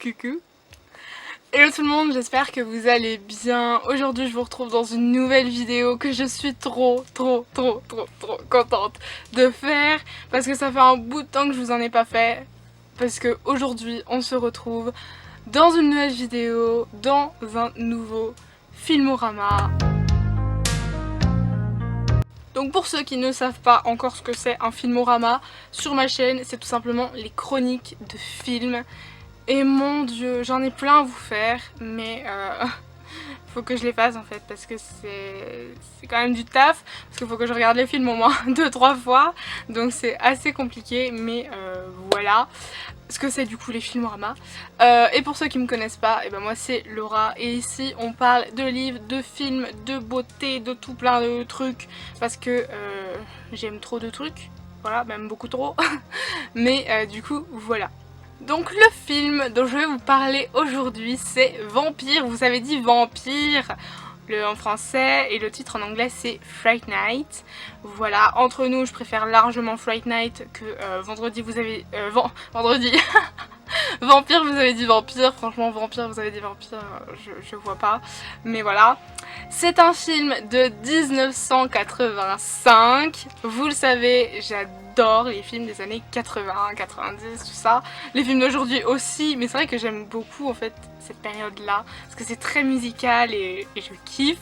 Coucou. Hello tout le monde, j'espère que vous allez bien. Aujourd'hui je vous retrouve dans une nouvelle vidéo que je suis trop contente de faire parce que ça fait un bout de temps que je vous en ai pas fait. Parce que aujourd'hui on se retrouve dans une nouvelle vidéo, dans un nouveau Filmorama. Donc pour ceux qui ne savent pas encore ce que c'est un Filmorama, sur ma chaîne c'est tout simplement les chroniques de films. Et mon dieu, j'en ai plein à vous faire, mais faut que je les fasse en fait parce que c'est quand même du taf, parce qu'il faut que je regarde les films au moins 2-3 fois, donc c'est assez compliqué, mais voilà ce que c'est du coup les Filmorama. Et pour ceux qui me connaissent pas, et ben moi c'est Laura, et ici on parle de livres, de films, de beauté, de tout plein de trucs, parce que j'aime trop de trucs, voilà, même beaucoup trop, mais du coup voilà. Donc le film dont je vais vous parler aujourd'hui c'est Vampire, vous avez dit Vampire en français et le titre en anglais c'est Fright Night. Voilà, entre nous je préfère largement Fright Night que vendredi vous avez... vendredi Vampire vous avez dit Vampire, franchement Vampire vous avez dit Vampire, je vois pas. Mais voilà, c'est un film de 1985, vous le savez j'adore les films des années 80, 90, tout ça. Les films d'aujourd'hui aussi, mais c'est vrai que j'aime beaucoup en fait cette période là, parce que c'est très musical et je kiffe.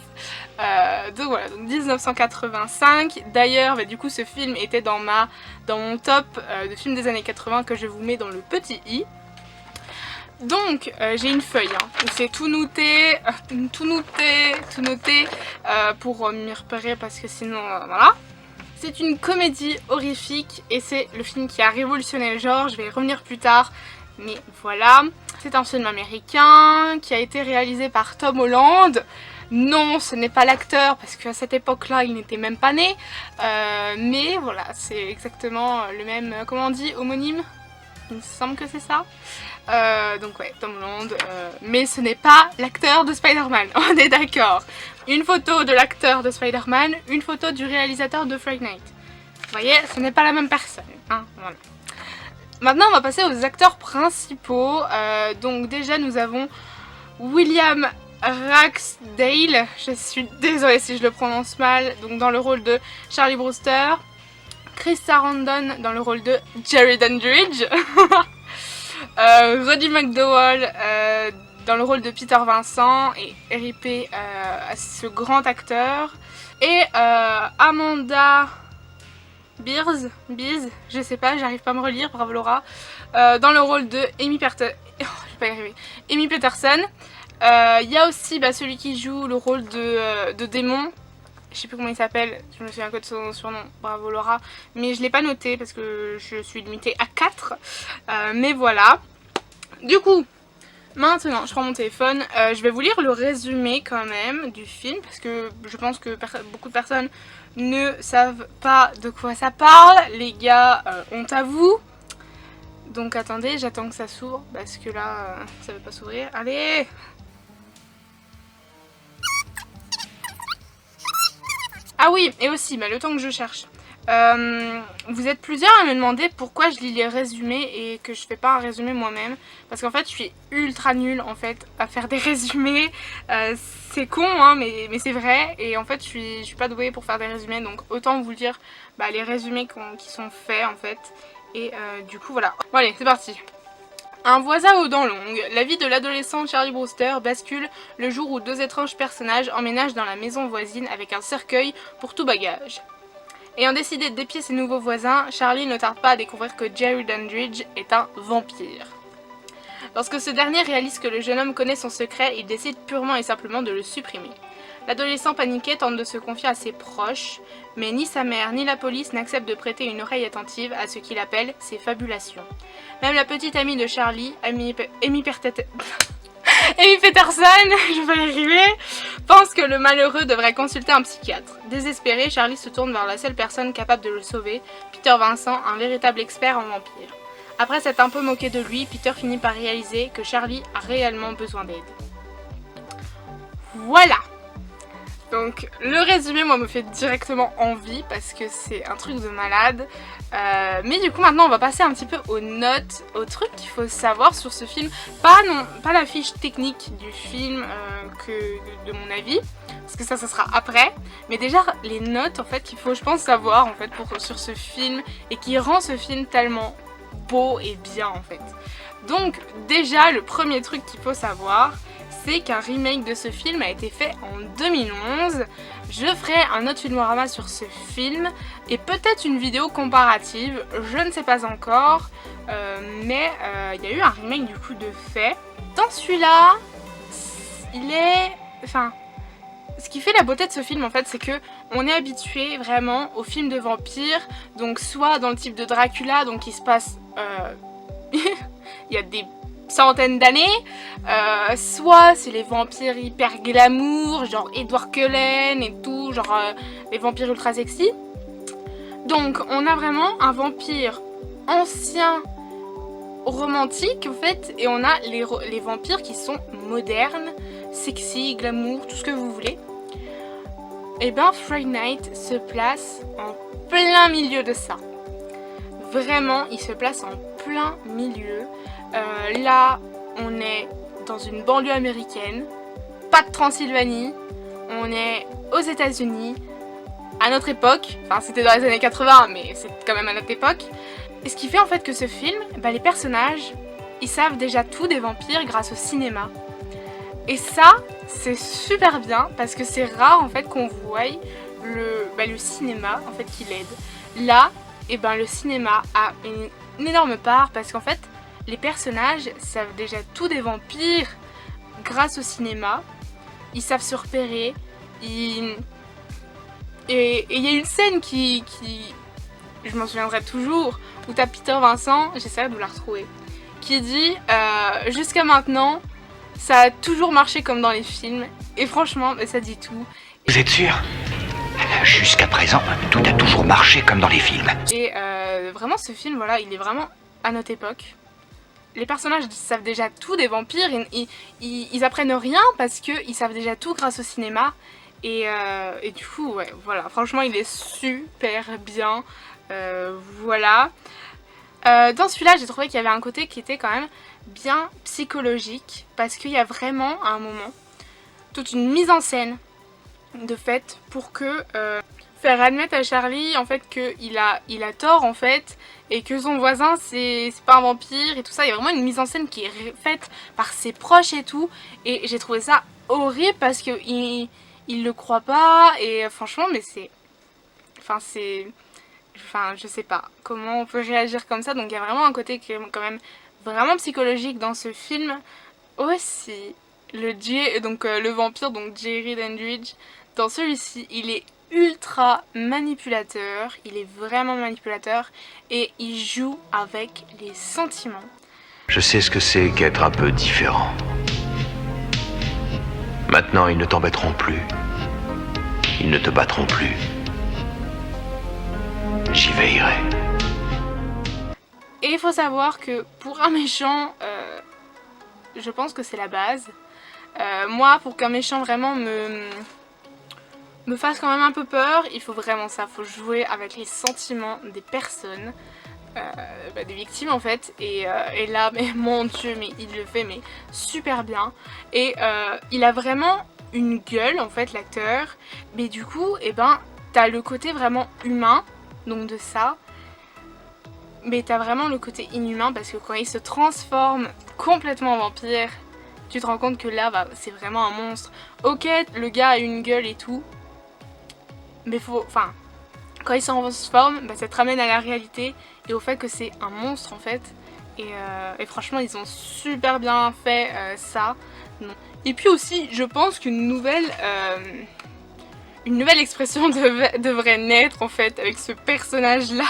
Donc voilà, donc 1985. D'ailleurs, bah, du coup ce film était dans mon top de films des années 80 que je vous mets dans le petit i. Donc j'ai une feuille où c'est tout noté, pour m'y repérer parce que sinon voilà. C'est une comédie horrifique et c'est le film qui a révolutionné le genre, je vais y revenir plus tard, mais voilà. C'est un film américain qui a été réalisé par Tom Holland. Non, ce n'est pas l'acteur parce qu'à cette époque-là, il n'était même pas né. Mais voilà, c'est exactement le même, comment on dit, homonyme? Il me semble que c'est ça. Donc ouais, Tom Holland, mais ce n'est pas l'acteur de Spider-Man, on est d'accord. Une photo de l'acteur de Spider-Man, une photo du réalisateur de Fright Night. Vous voyez, ce n'est pas la même personne, hein, voilà. Maintenant on va passer aux acteurs principaux. Donc déjà nous avons William Ragsdale, je suis désolée si je le prononce mal, donc dans le rôle de Charlie Brewster. Chris Sarandon dans le rôle de Jerry Dandridge. Roddy McDowall dans le rôle de Peter Vincent et RIP à ce grand acteur. Et Amanda Beers, je sais pas, j'arrive pas à me relire, bravo Laura, dans le rôle de Amy Peterson. Il y a aussi celui qui joue le rôle de démon. Je sais plus comment il s'appelle, je me souviens que de son surnom, bravo Laura, mais je l'ai pas noté parce que je suis limitée à 4, mais voilà. Du coup, maintenant je prends mon téléphone, je vais vous lire le résumé quand même du film parce que je pense que beaucoup de personnes ne savent pas de quoi ça parle. Les gars, honte à vous. Donc attendez, j'attends que ça s'ouvre parce que là, ça veut pas s'ouvrir. Allez! Ah oui, et aussi, le temps que je cherche. Vous êtes plusieurs à me demander pourquoi je lis les résumés et que je fais pas un résumé moi-même. Parce qu'en fait, je suis ultra nulle en fait à faire des résumés. C'est con, hein, mais c'est vrai. Et en fait, je suis pas douée pour faire des résumés. Donc autant vous dire les résumés qui sont faits en fait. Et du coup, voilà. Bon allez, c'est parti. Un voisin aux dents longues, la vie de l'adolescent Charlie Brewster bascule le jour où deux étranges personnages emménagent dans la maison voisine avec un cercueil pour tout bagage. Ayant décidé d'épier ses nouveaux voisins, Charlie ne tarde pas à découvrir que Jerry Dandridge est un vampire. Lorsque ce dernier réalise que le jeune homme connaît son secret, il décide purement et simplement de le supprimer. L'adolescent paniqué tente de se confier à ses proches, mais ni sa mère ni la police n'acceptent de prêter une oreille attentive à ce qu'il appelle ses fabulations. Même la petite amie de Charlie, Amy Peterson, je vais y arriver, pense que le malheureux devrait consulter un psychiatre. Désespéré, Charlie se tourne vers la seule personne capable de le sauver, Peter Vincent, un véritable expert en vampires. Après s'être un peu moqué de lui, Peter finit par réaliser que Charlie a réellement besoin d'aide. Voilà! Donc le résumé moi me fait directement envie parce que c'est un truc de malade. Mais du coup maintenant on va passer un petit peu aux notes, aux trucs qu'il faut savoir sur ce film. Pas la fiche technique du film de mon avis, parce que ça sera après. Mais déjà les notes en fait qu'il faut je pense savoir en fait sur ce film et qui rend ce film tellement beau et bien en fait. Donc déjà le premier truc qu'il faut savoir, c'est qu'un remake de ce film a été fait en 2011. Je ferai un autre filmorama sur ce film et peut-être une vidéo comparative, je ne sais pas encore, mais il y a eu un remake du coup de fait. Dans celui-là, ce qui fait la beauté de ce film en fait, c'est que on est habitué vraiment aux films de vampires, donc soit dans le type de Dracula, donc il se passe il y a des centaines d'années, soit c'est les vampires hyper glamour, genre Edward Cullen et tout, genre les vampires ultra sexy. Donc on a vraiment un vampire ancien, romantique en fait, et on a les vampires qui sont modernes, sexy, glamour, tout ce que vous voulez. Et bien Fright Night se place en plein milieu de ça. Vraiment, il se place en plein milieu. Là, on est dans une banlieue américaine, pas de Transylvanie, on est aux États-Unis, à notre époque, enfin c'était dans les années 80, mais c'est quand même à notre époque. Et ce qui fait en fait que ce film, les personnages, ils savent déjà tout des vampires grâce au cinéma. Et ça, c'est super bien parce que c'est rare en fait qu'on voie le cinéma en fait qui l'aide. Là, le cinéma a une énorme part parce qu'en fait, les personnages savent déjà tout des vampires grâce au cinéma. Ils savent se repérer. Et il y a une scène qui je m'en souviendrai toujours, où t'as Peter Vincent, j'essaierai de vous la retrouver, qui dit jusqu'à maintenant, ça a toujours marché comme dans les films. Et franchement, ça dit tout. Vous êtes sûr ? Jusqu'à présent, tout a toujours marché comme dans les films. Et vraiment, ce film, voilà, il est vraiment à notre époque. Les personnages savent déjà tout des vampires, ils apprennent rien parce qu'ils savent déjà tout grâce au cinéma. Et du coup, ouais, voilà, franchement, il est super bien. Voilà. Dans celui-là, j'ai trouvé qu'il y avait un côté qui était quand même bien psychologique parce qu'il y a vraiment, à un moment, toute une mise en scène de fait pour que faire admettre à Charlie en fait qu'il a tort en fait et que son voisin c'est pas un vampire et tout ça. Il y a vraiment une mise en scène qui est faite par ses proches et tout, et j'ai trouvé ça horrible parce que il le croit pas et franchement mais je sais pas comment on peut réagir comme ça. Donc il y a vraiment un côté qui est quand même vraiment psychologique dans ce film. Aussi le vampire, donc Jerry Dandridge, dans celui-ci il est ultra manipulateur, il est vraiment manipulateur et il joue avec les sentiments. Je sais ce que c'est qu'être un peu différent. Maintenant, ils ne t'embêteront plus. Ils ne te battront plus. J'y veillerai. Et il faut savoir que pour un méchant, je pense que c'est la base. Moi, pour qu'un méchant vraiment me fasse quand même un peu peur, il faut vraiment ça, faut jouer avec les sentiments des personnes, des victimes en fait, et là, mais mon dieu, mais il le fait mais super bien, et il a vraiment une gueule en fait l'acteur, mais du coup, t'as le côté vraiment humain, donc de ça, mais t'as vraiment le côté inhumain parce que quand il se transforme complètement en vampire, tu te rends compte que là, c'est vraiment un monstre. Ok, le gars a une gueule et tout, mais quand il se transforme, ça te ramène à la réalité et au fait que c'est un monstre en fait. Et franchement, ils ont super bien fait ça. Non. Et puis aussi, je pense qu'une nouvelle expression devrait naître en fait avec ce personnage-là.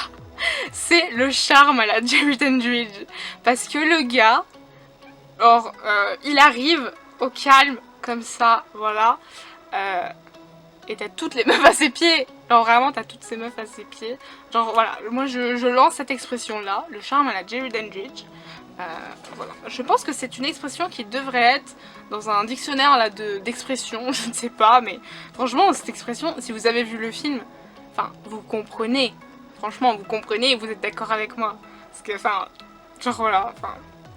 C'est le charme à la Jerry Dandridge. Parce que le gars, il arrive au calme comme ça, voilà. et t'as toutes les meufs à ses pieds. Genre vraiment t'as toutes ces meufs à ses pieds. Genre voilà, moi je lance cette expression là, le charme à la Jerry Dandridge. Voilà. Je pense que c'est une expression qui devrait être dans un dictionnaire là d'expression, je ne sais pas, mais franchement cette expression, si vous avez vu le film, enfin vous comprenez, franchement vous comprenez et vous êtes d'accord avec moi. Parce que enfin, genre voilà, enfin.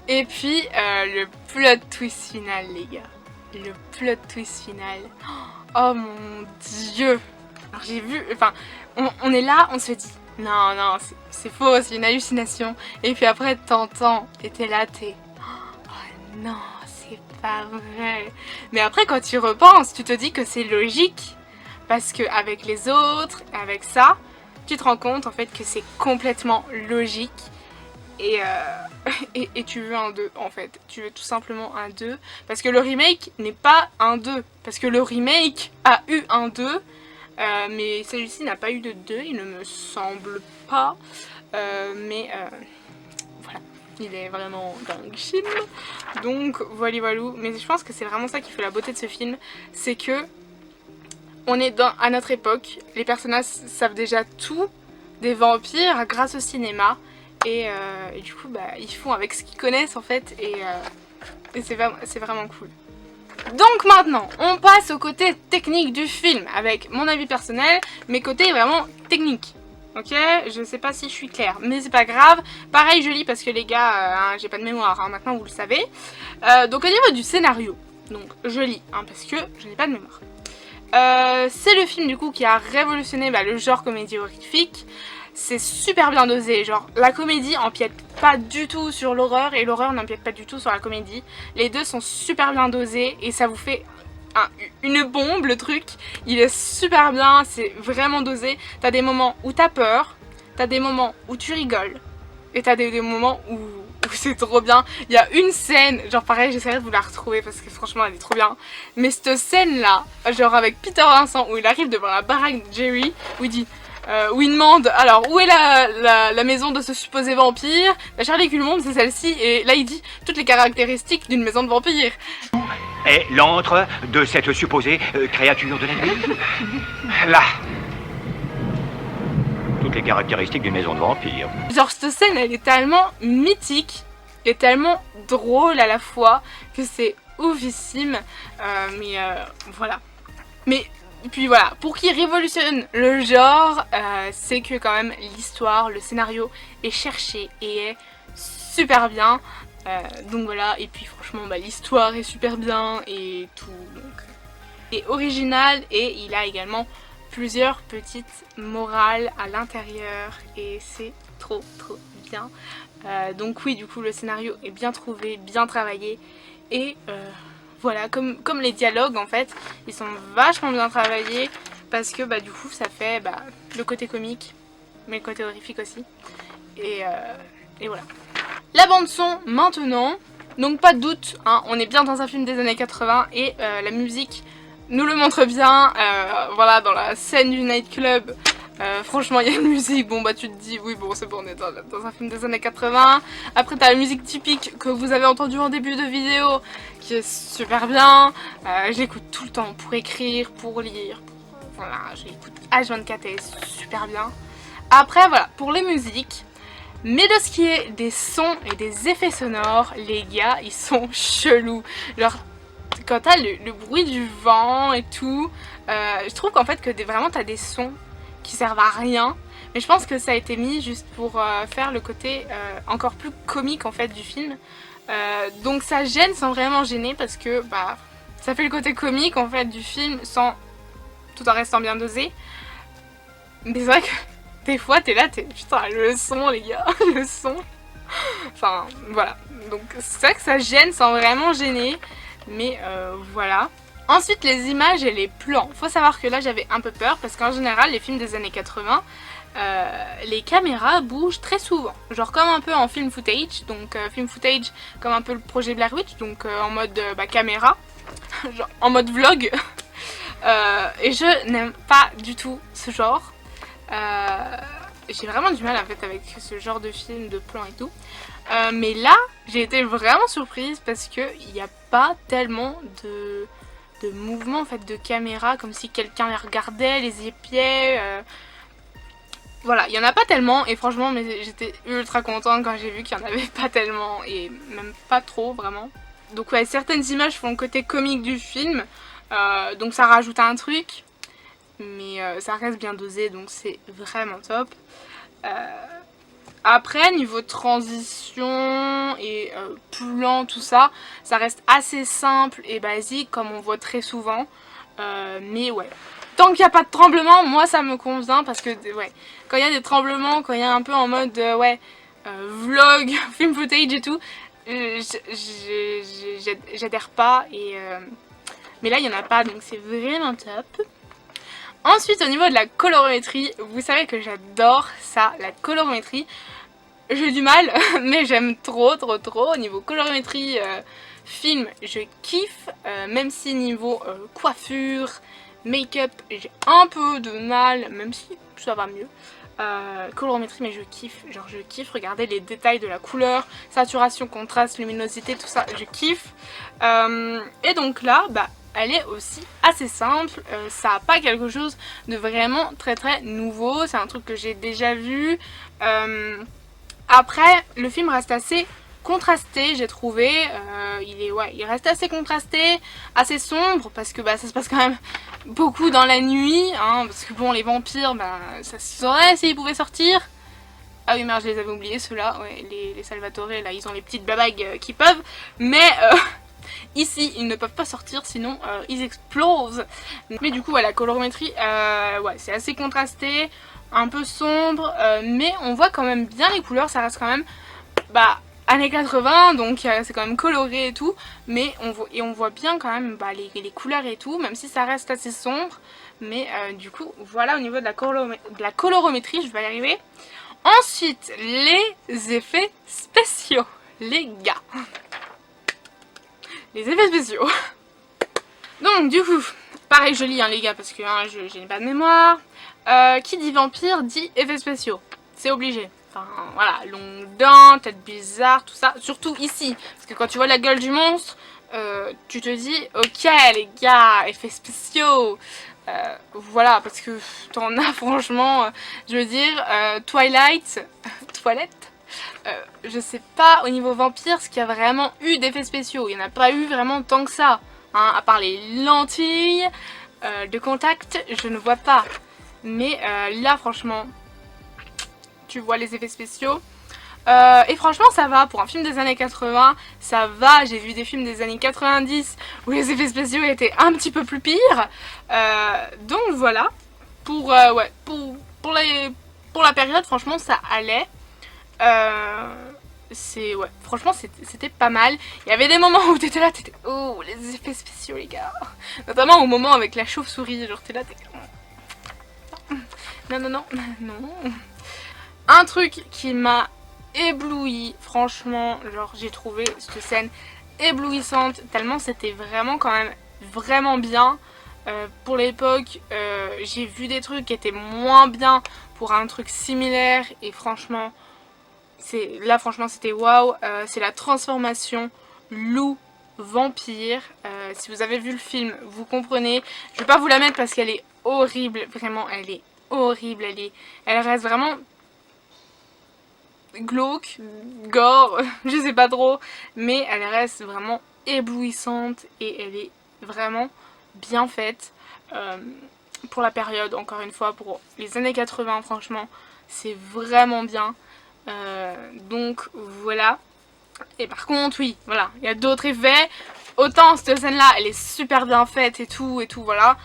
Et puis le plot twist final les gars, le plot twist final, oh mon dieu. Alors j'ai vu, enfin on est là, on se dit non, non, c'est faux, c'est une hallucination. Et puis après, t'entends, et t'es là, oh non, c'est pas vrai. Mais après, quand tu repenses, tu te dis que c'est logique. Parce qu'avec les autres, avec ça, tu te rends compte en fait que c'est complètement logique. Et tu veux un 2 en fait. Tu veux tout simplement un 2. Parce que le remake n'est pas un 2. Parce que le remake a eu un 2. Mais celui-ci n'a pas eu de 2, il ne me semble pas. Mais voilà, il est vraiment dingue film. Donc voilà, voilà. Mais je pense que c'est vraiment ça qui fait la beauté de ce film. C'est que on est à notre époque. Les personnages savent déjà tout des vampires grâce au cinéma. Et du coup, bah, ils font avec ce qu'ils connaissent en fait. Et c'est vraiment cool. Donc maintenant, on passe au côté technique du film, avec mon avis personnel, mes côtés vraiment techniques. Ok, je sais pas si je suis claire, mais c'est pas grave. Pareil, je lis parce que les gars, j'ai pas de mémoire, hein, maintenant vous le savez. Donc au niveau du scénario, donc je lis, hein, parce que je n'ai pas de mémoire. C'est le film du coup qui a révolutionné le genre comédie horrifique. C'est super bien dosé, genre la comédie empiète pas du tout sur l'horreur et l'horreur n'empiète pas du tout sur la comédie. Les deux sont super bien dosés et ça vous fait une bombe le truc. Il est super bien, c'est vraiment dosé. T'as des moments où t'as peur, t'as des moments où tu rigoles et t'as des moments où c'est trop bien. Il y a une scène, genre pareil j'essaierai de vous la retrouver parce que franchement elle est trop bien. Mais cette scène là, genre avec Peter Vincent où il arrive devant la baraque de Jerry, où il dit... où il demande alors où est la maison de ce supposé vampire. La Charlie Culmont c'est celle-ci et là il dit toutes les caractéristiques d'une maison de vampire. Et l'antre de cette supposée créature de la nuit. Là. Toutes les caractéristiques d'une maison de vampire. Genre cette scène elle est tellement mythique et tellement drôle à la fois que c'est oufissime. Mais voilà. Mais puis voilà, pour qu'il révolutionne le genre, c'est que quand même l'histoire, le scénario est cherché et est super bien. Donc voilà, et puis franchement l'histoire est super bien et tout. Donc, est original et il a également plusieurs petites morales à l'intérieur et c'est trop bien. Donc oui, du coup le scénario est bien trouvé, bien travaillé et... voilà, comme les dialogues en fait, ils sont vachement bien travaillés parce que du coup ça fait le côté comique mais le côté horrifique aussi. Et voilà. La bande son maintenant, donc pas de doute, hein, on est bien dans un film des années 80 et la musique nous le montre bien. Voilà, dans la scène du nightclub. Franchement il y a une musique, bon tu te dis oui bon c'est bon on est dans un film des années 80. Après t'as la musique typique que vous avez entendue en début de vidéo qui est super bien. Je l'écoute tout le temps pour écrire, pour lire, voilà je l'écoute H24 et super bien. Après voilà pour les musiques, mais de ce qui est des sons et des effets sonores, les gars ils sont chelous. Genre quand t'as le bruit du vent et tout, je trouve qu'en fait que vraiment t'as des sons qui servent à rien, mais je pense que ça a été mis juste pour faire le côté encore plus comique en fait du film. Donc ça gêne sans vraiment gêner parce que ça fait le côté comique en fait du film tout en restant bien dosé. Mais c'est vrai que des fois t'es là, putain le son les gars, le son. Enfin voilà, donc c'est vrai que ça gêne sans vraiment gêner, mais voilà. Ensuite les images et les plans, faut savoir que là j'avais un peu peur parce qu'en général les films des années 80 les caméras bougent très souvent, genre comme un peu en film footage, donc film footage comme un peu le projet Blair Witch, donc en mode caméra, genre en mode vlog. Et je n'aime pas du tout ce genre, j'ai vraiment du mal en fait avec ce genre de film, de plan et tout. Mais là j'ai été vraiment surprise parce qu'il n'y a pas tellement de mouvements en fait de caméra, comme si quelqu'un les regardait, les épiait. Voilà, il n'y en a pas tellement et franchement mais j'étais ultra contente quand j'ai vu qu'il n'y en avait pas tellement et même pas trop vraiment. Donc ouais, certaines images font le côté comique du film, donc ça rajoute un truc, mais ça reste bien dosé donc c'est vraiment top. Après niveau transition et plan tout ça, ça reste assez simple et basique comme on voit très souvent, mais ouais. Tant qu'il n'y a pas de tremblement, moi ça me convient parce que ouais, quand il y a des tremblements, quand il y a un peu en mode ouais, vlog, film footage et tout, j'adhère pas et mais là il n'y en a pas donc c'est vraiment top. Ensuite au niveau de la colorimétrie, vous savez que j'adore ça, la colorimétrie. J'ai du mal mais j'aime trop. Au niveau colorimétrie film je kiffe, même si niveau coiffure, make-up j'ai un peu de mal, même si ça va mieux. Colorimétrie mais je kiffe, genre je kiffe regarder les détails de la couleur, saturation, contraste, luminosité, tout ça je kiffe. Et donc là bah elle est aussi assez simple, ça n'a pas quelque chose de vraiment très nouveau, c'est un truc que j'ai déjà vu. Après le film reste assez contrasté, j'ai trouvé, il reste assez contrasté, assez sombre parce que bah, ça se passe quand même beaucoup dans la nuit, hein, parce que bon les vampires, bah, ça se saurait s'ils pouvaient sortir. Ah oui merde je les avais oubliés ceux-là, ouais, les Salvatore là ils ont les petites babagues qui peuvent, mais ici ils ne peuvent pas sortir sinon ils explosent. Mais du coup voilà, la colorimétrie ouais, c'est assez contrasté, un peu sombre, mais on voit quand même bien les couleurs, ça reste quand même bah années 80 donc c'est quand même coloré et tout, mais on voit bien quand même bah, les couleurs et tout, même si ça reste assez sombre. Mais du coup voilà au niveau de la colorométrie, je vais y arriver. Ensuite les effets spéciaux, les gars, les effets spéciaux. Donc du coup pareil je lis hein, les gars parce que hein, je n'ai pas de mémoire. Qui dit vampire dit effets spéciaux, c'est obligé. Enfin voilà, longues dents, tête bizarre, tout ça. Surtout ici, parce que quand tu vois la gueule du monstre, tu te dis ok les gars, effets spéciaux. Voilà, parce que t'en as franchement, je veux dire, Twilight, toilette, je sais pas au niveau vampire ce qu'il y a vraiment eu d'effets spéciaux. Il n'y en a pas eu vraiment tant que ça, hein, à part les lentilles de contact, je ne vois pas. Mais là franchement, tu vois les effets spéciaux. Et franchement ça va, pour un film des années 80, ça va. J'ai vu des films des années 90 où les effets spéciaux étaient un petit peu plus pires. Donc voilà, pour la période franchement ça allait. Ouais, franchement c'était pas mal. Il y avait des moments où t'étais là, t'étais oh les effets spéciaux les gars. Notamment au moment avec la chauve-souris, genre t'es là, t'es non. Un truc qui m'a ébloui, franchement, genre j'ai trouvé cette scène éblouissante, tellement c'était vraiment quand même vraiment bien. Pour l'époque, j'ai vu des trucs qui étaient moins bien pour un truc similaire et franchement, là franchement c'était waouh. C'est la transformation loup-vampire. Si vous avez vu le film, vous comprenez. Je vais pas vous la mettre parce qu'elle est horrible, vraiment elle est horrible, elle reste vraiment glauque, gore, je sais pas trop, mais elle reste vraiment éblouissante et elle est vraiment bien faite pour la période, encore une fois pour les années 80 franchement c'est vraiment bien. Donc voilà. Et par contre oui voilà, il y a d'autres effets, autant cette scène là elle est super bien faite et tout voilà,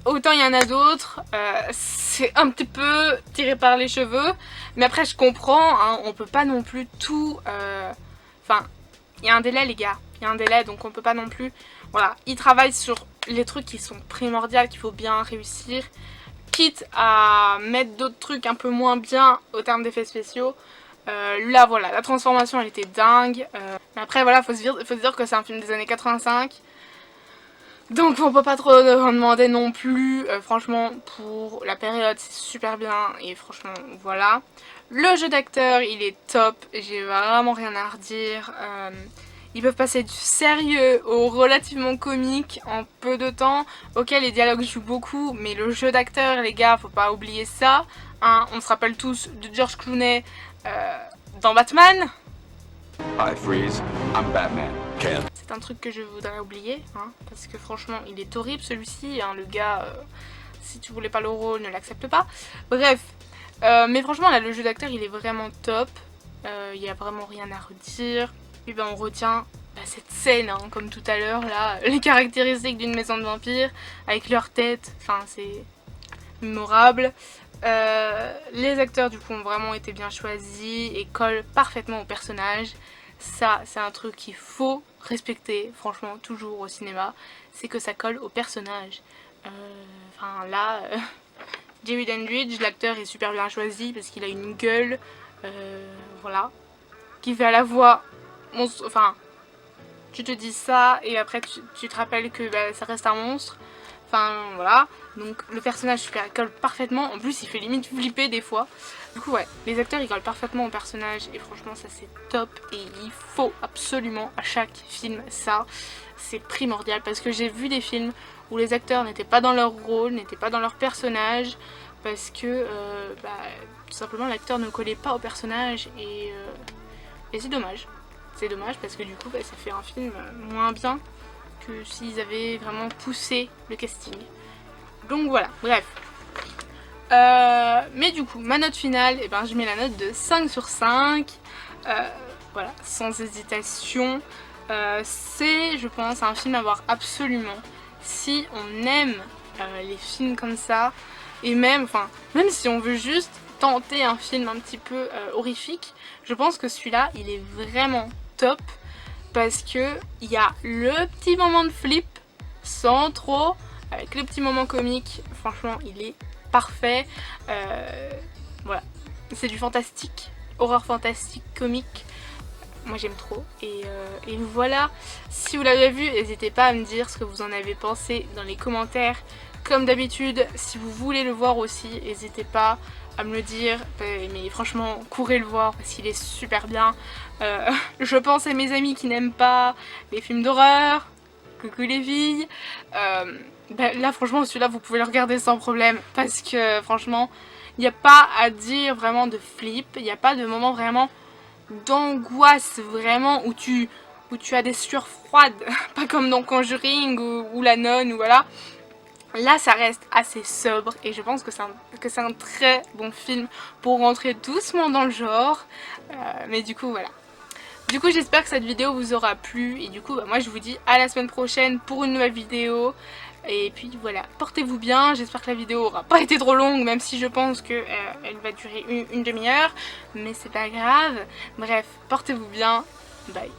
autant il y en a d'autres, c'est un petit peu tiré par les cheveux. Mais après je comprends, hein, on peut pas non plus tout... Enfin, il y a un délai les gars, il y a un délai donc on peut pas non plus... Voilà, ils travaillent sur les trucs qui sont primordiaux, qu'il faut bien réussir. Quitte à mettre d'autres trucs un peu moins bien au terme d'effets spéciaux. Là voilà, la transformation elle était dingue. Mais après voilà, faut se dire que c'est un film des années 85. Donc on peut pas trop en demander non plus, franchement pour la période c'est super bien et franchement voilà. Le jeu d'acteur il est top, j'ai vraiment rien à redire, Ils peuvent passer du sérieux au relativement comique en peu de temps. Ok, les dialogues jouent beaucoup, mais le jeu d'acteur, les gars, faut pas oublier ça. Hein, on se rappelle tous de George Clooney dans Batman. I freeze, I'm Batman. Can't. C'est un truc que je voudrais oublier, hein, parce que franchement, il est horrible celui-ci. Hein, le gars, si tu voulais pas le rôle, ne l'accepte pas. Bref, mais franchement, là, le jeu d'acteur, il est vraiment top. Il y a vraiment rien à redire. Et ben on retient cette scène, hein, comme tout à l'heure, là, les caractéristiques d'une maison de vampires, avec leur tête, enfin c'est mémorable. Les acteurs du coup ont vraiment été bien choisis et collent parfaitement au personnage. Ça c'est un truc qu'il faut respecter, franchement, toujours au cinéma, c'est que ça colle au personnage. Enfin là, David Dandridge, l'acteur est super bien choisi parce qu'il a une gueule, voilà, qui fait à la voix... Enfin, tu te dis ça et après tu te rappelles que bah, ça reste un monstre. Enfin voilà, donc le personnage colle parfaitement. En plus il fait limite flipper des fois. Du coup ouais, les acteurs ils collent parfaitement au personnage et franchement ça c'est top. Et il faut absolument à chaque film ça. C'est primordial parce que j'ai vu des films où les acteurs n'étaient pas dans leur rôle, n'étaient pas dans leur personnage. Parce que bah, tout simplement l'acteur ne collait pas au personnage et c'est dommage. C'est dommage parce que du coup bah, ça fait un film moins bien que s'ils avaient vraiment poussé le casting. Donc voilà, bref. Mais du coup, ma note finale, eh ben, je mets la note de 5 sur 5. Voilà, sans hésitation. C'est, je pense, un film à voir absolument. Si on aime les films comme ça, et même si on veut juste tenter un film un petit peu horrifique, je pense que celui-là, il est vraiment top parce que il y a le petit moment de flip sans trop, avec le petit moment comique, franchement il est parfait. Voilà, c'est du fantastique, horreur fantastique, comique, moi j'aime trop et voilà. Si vous l'avez vu, n'hésitez pas à me dire ce que vous en avez pensé dans les commentaires. Comme d'habitude, si vous voulez le voir aussi, n'hésitez pas à me le dire, mais franchement courez le voir parce qu'il est super bien. Je pense à mes amis qui n'aiment pas les films d'horreur, coucou les filles. Là franchement celui-là vous pouvez le regarder sans problème parce que franchement il n'y a pas à dire vraiment de flip, il n'y a pas de moment vraiment d'angoisse vraiment où tu as des sueurs froides, pas comme dans Conjuring ou La Nonne ou voilà. Là ça reste assez sobre et je pense que c'est un très bon film pour rentrer doucement dans le genre. Mais du coup voilà. Du coup j'espère que cette vidéo vous aura plu et du coup bah, moi je vous dis à la semaine prochaine pour une nouvelle vidéo. Et puis voilà, portez-vous bien, j'espère que la vidéo aura pas été trop longue même si je pense que elle va durer une demi-heure. Mais c'est pas grave, bref, portez-vous bien, bye.